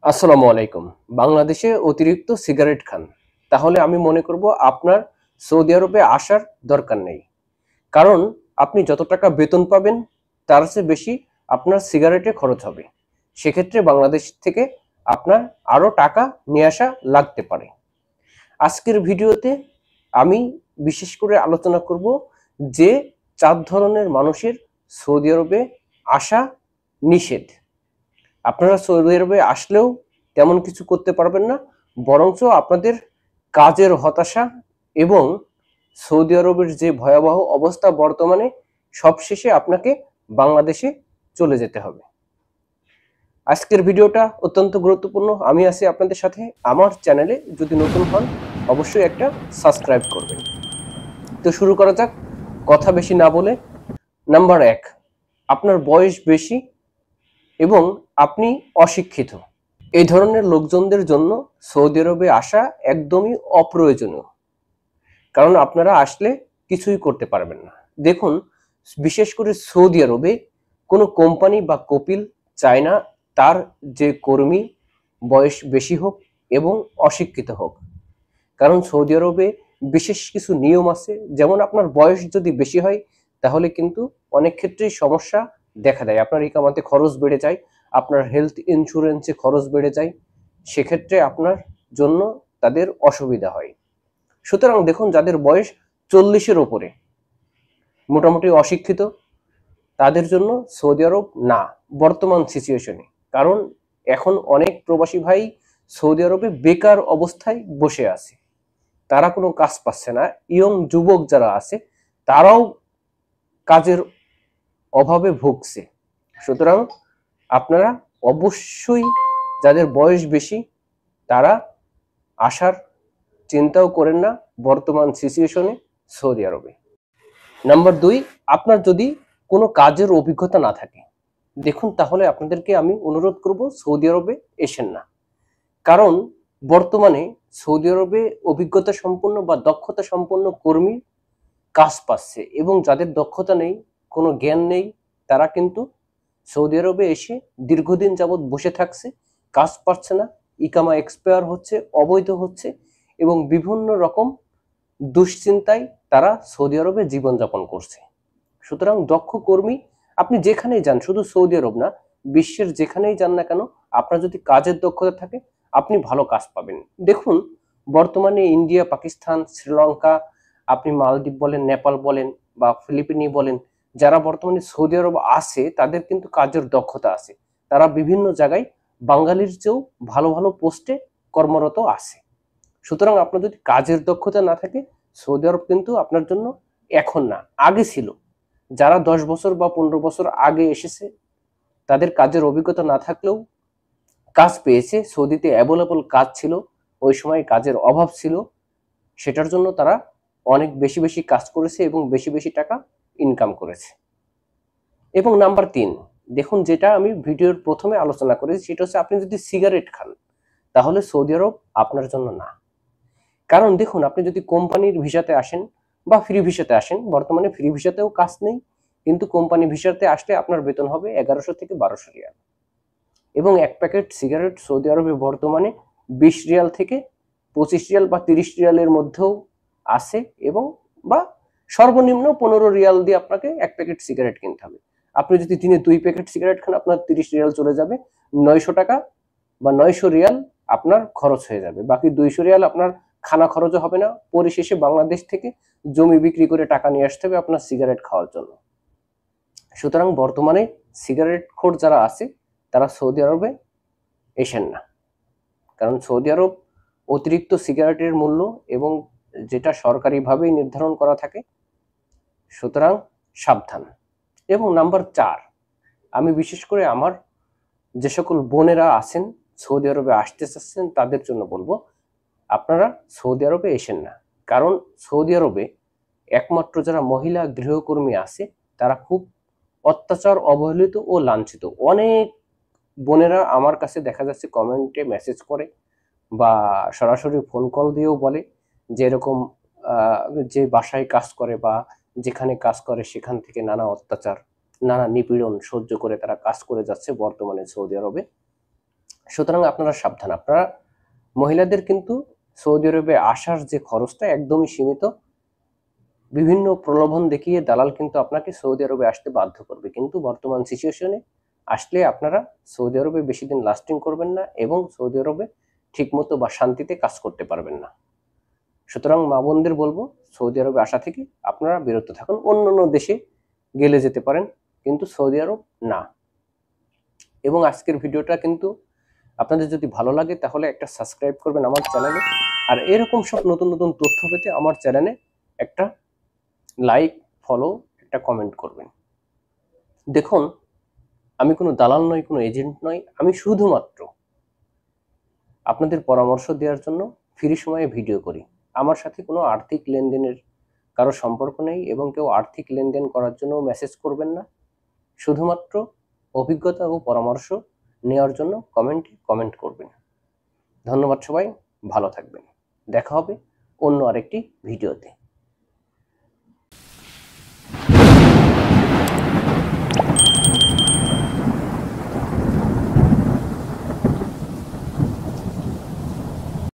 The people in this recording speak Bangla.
আসসালামু আলাইকুম। বাংলাদেশে অতিরিক্ত সিগারেট খান, তাহলে আমি মনে করব আপনার সৌদি আরবে আসার দরকার নেই। কারণ আপনি যত টাকা বেতন পাবেন তার চেয়ে বেশি আপনার সিগারেটে খরচ হবে। সেক্ষেত্রে বাংলাদেশ থেকে আপনার আরো টাকা নিয়ে আসা লাগতে পারে। আজকের ভিডিওতে আমি বিশেষ করে আলোচনা করব যে 4 ধরনের মানুষের সৌদি আরবে আসা নিষেধ। আপনারা সৌদি আরবে আসলেও তেমন কিছু করতে পারবেন না, বরঞ্চ আপনাদের কাজের হতাশা এবং সৌদি আরবের যে ভয়াবহ অবস্থা বর্তমানে, সবশেষে আপনাকে বাংলাদেশে চলে যেতে হবে। আজকের ভিডিওটা অত্যন্ত গুরুত্বপূর্ণ। আমি আছি আপনাদের সাথে। আমার চ্যানেলে যদি নতুন হন অবশ্যই একটা সাবস্ক্রাইব করবেন। তো শুরু করা যাক, কথা বেশি না বলে। নাম্বার 1, আপনার বয়স বেশি এবং আপনি অশিক্ষিত। এই ধরনের লোকজনদের জন্য সৌদি আরবে আসা একদমই অপ্রয়োজনীয়, কারণ আপনারা আসলে কিছুই করতে পারবেন না। দেখুন, বিশেষ করে সৌদি আরবে কোনো কোম্পানি বা কপিল চায় না তার যে কর্মী বয়স বেশি হোক এবং অশিক্ষিত হোক। কারণ সৌদি আরবে বিশেষ কিছু নিয়ম আছে, যেমন আপনার বয়স যদি বেশি হয় তাহলে কিন্তু অনেক ক্ষেত্রেই সমস্যা দেখা দেয়। আপনার ইকামাতে খরচ বেড়ে যায়, আপনার হেলথ ইন্স্যুরেন্সে খরচ বেড়ে যায়, সেক্ষেত্রে আপনার জন্য তাদের অসুবিধা হয়। সুতরাং দেখুন, যাদের বয়স 40-এর ওপরে, মোটামুটি অশিক্ষিত, তাদের জন্য সৌদি আরব না বর্তমান সিচুয়েশনে। কারণ এখন অনেক প্রবাসী ভাই সৌদি আরবে বেকার অবস্থায় বসে আছে, তারা কোনো কাজ পাচ্ছে না। ইয়ং যুবক যারা আছে তারাও কাজের অভাবে ভুগছে। সুতরাং আপনারা অবশ্যই, যাদের বয়স বেশি তারা আসার চিন্তাও করেন না বর্তমান সিচুয়েশনে সৌদি আরবে। নাম্বার 2, আপনার যদি কোনো কাজের অভিজ্ঞতা না থাকে, দেখুন তাহলে আপনাদেরকে আমি অনুরোধ করব সৌদি আরবে এসেন না। কারণ বর্তমানে সৌদি আরবে অভিজ্ঞতা সম্পন্ন বা দক্ষতা সম্পন্ন কর্মী কাজ পাচ্ছে, এবং যাদের দক্ষতা নেই, কোনো জ্ঞান নেই, তারা কিন্তু সৌদি আরবে এসে দীর্ঘদিন যাবৎ বসে থাকছে, কাজ পাচ্ছে না, ইকামা এক্সপায়ার হচ্ছে, অবৈধ হচ্ছে, এবং বিভিন্ন রকম দুশ্চিন্তায় তারা সৌদি আরবে জীবনযাপন করছে। সুতরাং দক্ষ কর্মী আপনি যেখানেই যান, শুধু সৌদি আরব না, বিশ্বের যেখানেই যান না কেন, আপনার যদি কাজের দক্ষতা থাকে আপনি ভালো কাজ পাবেন। দেখুন, বর্তমানে ইন্ডিয়া, পাকিস্তান, শ্রীলঙ্কা, আপনি মালদ্বীপ বলেন, নেপাল বলেন বা ফিলিপিনি বলেন, যারা বর্তমানে সৌদি আরব আছে তাদের কিন্তু কাজের দক্ষতা আছে। তারা বিভিন্ন জায়গায় বাঙালির চেয়েও ভালো ভালো পোস্টে কর্মরত আছে। সুতরাং আপনার যদি কাজের দক্ষতা না থাকে, সৌদি আরব কিন্তু আপনার জন্য এখন না, আগে ছিল। যারা 10 বছর বা 15 বছর আগে এসেছে, তাদের কাজের অভিজ্ঞতা না থাকলেও কাজ পেয়েছে। সৌদিতে অ্যাভেলেবল কাজ ছিল, ওই সময় কাজের অভাব ছিল, সেটার জন্য তারা অনেক বেশি বেশি কাজ করেছে এবং বেশি বেশি টাকা ইনকাম করেছে। এবং নাম্বার 3, দেখুন, যেটা আমি ভিডিওর প্রথমে আলোচনা করেছি, সেটা হচ্ছে আপনি যদি সিগারেট খান তাহলে সৌদি আরব আপনার জন্য না। কারণ দেখুন, আপনি যদি কোম্পানির ভিসাতে আসেন বা ফ্রি ভিসাতে আসেন, বর্তমানে ফ্রি ভিসাতেও কাজ নেই, কিন্তু কোম্পানি ভিসাতে আসলে আপনার বেতন হবে 1100 থেকে 1200 রিয়াল, এবং এক প্যাকেট সিগারেট সৌদি আরবে বর্তমানে 20 রিয়াল থেকে 25 রিয়াল বা 30 রিয়ালের মধ্যেও আছে, এবং বা সর্বনিম্ন 15 রিয়াল দিয়ে আপনাকে এক প্যাকেট সিগারেট কিনতে হবে। আপনি যদি দিনে 2 প্যাকেট সিগারেট খান, আপনার 30 রিয়াল চলে যাবে, 900 টাকা বা 900 রিয়াল আপনার খরচ হয়ে যাবে। বাকি 200 রিয়াল আপনার খানা খরচও হবে না। পরিশেষে বাংলাদেশ থেকে জমি বিক্রি করে টাকা নিয়ে আসতে হবে আপনার সিগারেট খাওয়ার জন্য। সুতরাং বর্তমানে সিগারেট খোর যারা আছে তারা সৌদি আরবে এসেন না, কারণ সৌদি আরব অতিরিক্ত সিগারেটের মূল্য এবং যেটা সরকারিভাবেই নির্ধারণ করা থাকে। সুতরাং সাবধান। এবং নাম্বার 4, আমি বিশেষ করে আমার যে সকল বোনেরা আছেন সৌদি আরবে আসতে চাচ্ছেন তাদের জন্য বলবো, আপনারা সৌদি আরবে এসেন না। কারণ সৌদি আরবে একমাত্র যারা মহিলা গৃহকর্মী আছে তারা খুব অত্যাচার, অবহেলিত ও লাঞ্ছিত। অনেক বোনেরা আমার কাছে দেখা যাচ্ছে কমেন্টে মেসেজ করে বা সরাসরি ফোন কল দিয়েও বলে যে এরকম যে বাসায় কাজ করে বা যেখানে কাজ করে সেখান থেকে নানা অত্যাচার, নানা নিপীড়ন সহ্য করে তারা কাজ করে যাচ্ছে বর্তমানে সৌদি আরবে। সুতরাং আপনারা সাবধান। আপনারা মহিলাদের কিন্তু সৌদি আরবে আসার যে খরচটা একদমই সীমিত। বিভিন্ন প্রলোভন দেখিয়ে দালাল কিন্তু আপনাকে সৌদি আরবে আসতে বাধ্য করবে, কিন্তু বর্তমান সিচুয়েশনে আসলে আপনারা সৌদি আরবে বেশি দিন লাস্টিং করবেন না এবং সৌদি আরবে ঠিকমতো বা শান্তিতে কাজ করতে পারবেন না। সুতরাং মা বোনদের বলবো, সৌদি আরবে আসা থেকে আপনারা বিরত থাকুন। অন্যান্য দেশে গেলে যেতে পারেন, কিন্তু সৌদি আরব না। এবং আজকের ভিডিওটা কিন্তু আপনাদের যদি ভালো লাগে তাহলে একটা সাবস্ক্রাইব করবেন আমার চ্যানেলে, আর এরকম সব নতুন নতুন তথ্য পেতে আমার চ্যানেলে একটা লাইক, ফলো, একটা কমেন্ট করবেন। দেখুন, আমি কোনো দালাল নই, কোনো এজেন্ট নই, আমি শুধুমাত্র আপনাদের পরামর্শ দেওয়ার জন্য ফ্রি সময়ে ভিডিও করি। আমার সাথে কোনো আর্থিক লেনদেনের কারো সম্পর্ক নেই এবং কেউ আর্থিক লেনদেন করার জন্য মেসেজ করবেন না। শুধুমাত্র অভিজ্ঞতা ও পরামর্শ নেওয়ার জন্য কমেন্টে কমেন্ট করবেন। ধন্যবাদ সবাই, ভালো থাকবেন। দেখা হবে অন্য আরেকটি ভিডিওতে।